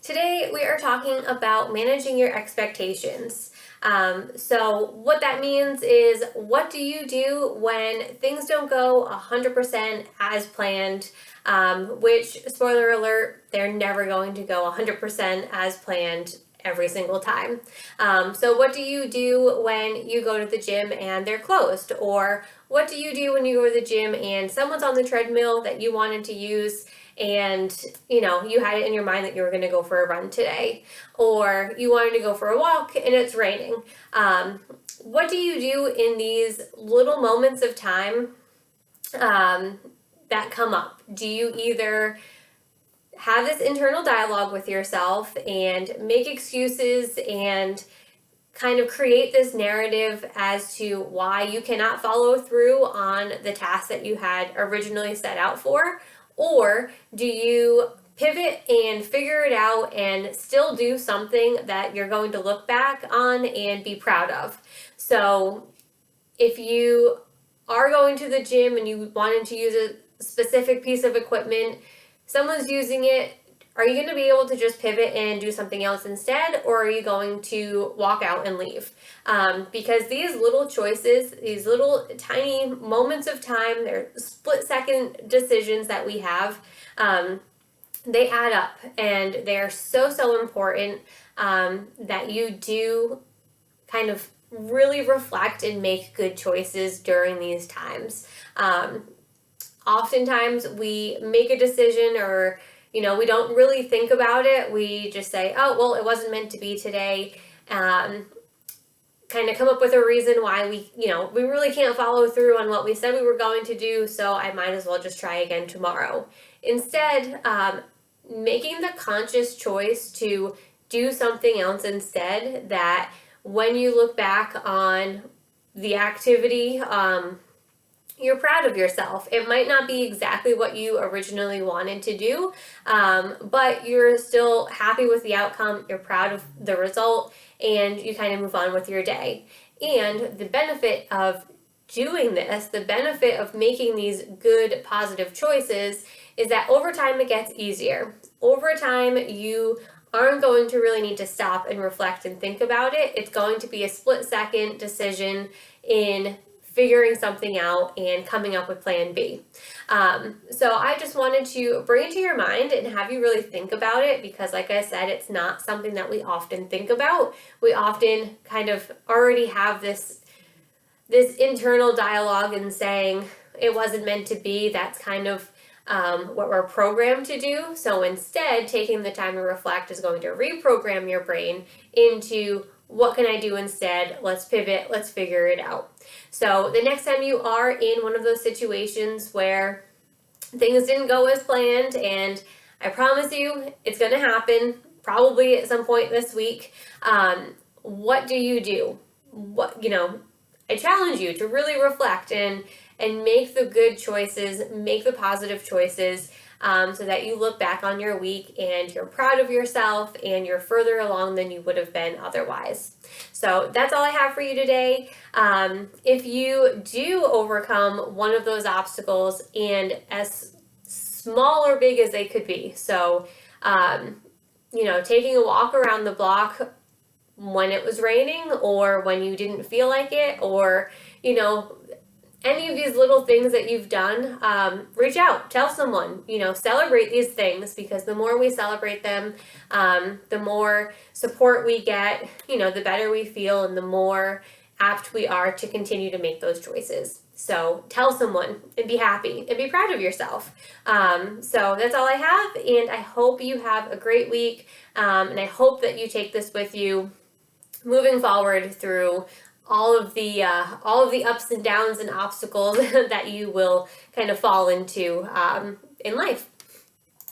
Today, we are talking about managing your expectations. So, what that means is what do you do when things don't go 100% as planned? Which, spoiler alert, they're never going to go 100% as planned every single time. So, what do you do when you go to the gym and they're closed? Or what do you do when you go to the gym and someone's on the treadmill that you wanted to use and you had it in your mind that you were going to go for a run today, or you wanted to go for a walk and it's raining? What do you do in these little moments of time that come up? Do you either have this internal dialogue with yourself and make excuses and kind of create this narrative as to why you cannot follow through on the task that you had originally set out for? Or do you pivot and figure it out and still do something that you're going to look back on and be proud of? So if you are going to the gym and you wanted to use a specific piece of equipment, someone's using it, are you going to be able to just pivot and do something else instead, or are you going to walk out and leave? Because these little choices, these little tiny moments of time, they're split-second decisions that we have, they add up, and they're so important that you do kind of really reflect and make good choices during these times. Oftentimes we make a decision, or we don't really think about it. We just say, oh, well, it wasn't meant to be today. Kind of come up with a reason why we really can't follow through on what we said we were going to do, so I might as well just try again tomorrow. Instead, making the conscious choice to do something else instead, that when you look back on the activity, you're proud of yourself. It might not be exactly what you originally wanted to do, but you're still happy with the outcome, you're proud of the result, and you kind of move on with your day. And the benefit of doing this, the benefit of making these good, positive choices, is that over time it gets easier. Over time, you aren't going to really need to stop and reflect and think about it. It's going to be a split-second decision in figuring something out and coming up with plan B. So I just wanted to bring it to your mind and have you really think about it, because like I said, it's not something that we often think about. We often kind of already have this internal dialogue and saying it wasn't meant to be. That's kind of what we're programmed to do. So instead, taking the time to reflect is going to reprogram your brain into, what can I do instead? Let's pivot. Let's figure it out. So the next time you are in one of those situations where things didn't go as planned, and I promise you it's going to happen probably at some point this week, what do you do? I challenge you to really reflect and make the good choices, make the positive choices, so that you look back on your week and you're proud of yourself and you're further along than you would have been otherwise. So that's all I have for you today. If you do overcome one of those obstacles, and as small or big as they could be, so taking a walk around the block when it was raining, or when you didn't feel like it, or any of these little things that you've done, reach out, tell someone, celebrate these things, because the more we celebrate them, the more support we get, the better we feel, and the more apt we are to continue to make those choices. So tell someone and be happy and be proud of yourself. So that's all I have, and I hope you have a great week, and I hope that you take this with you moving forward through all of the ups and downs and obstacles that you will kind of fall into in life.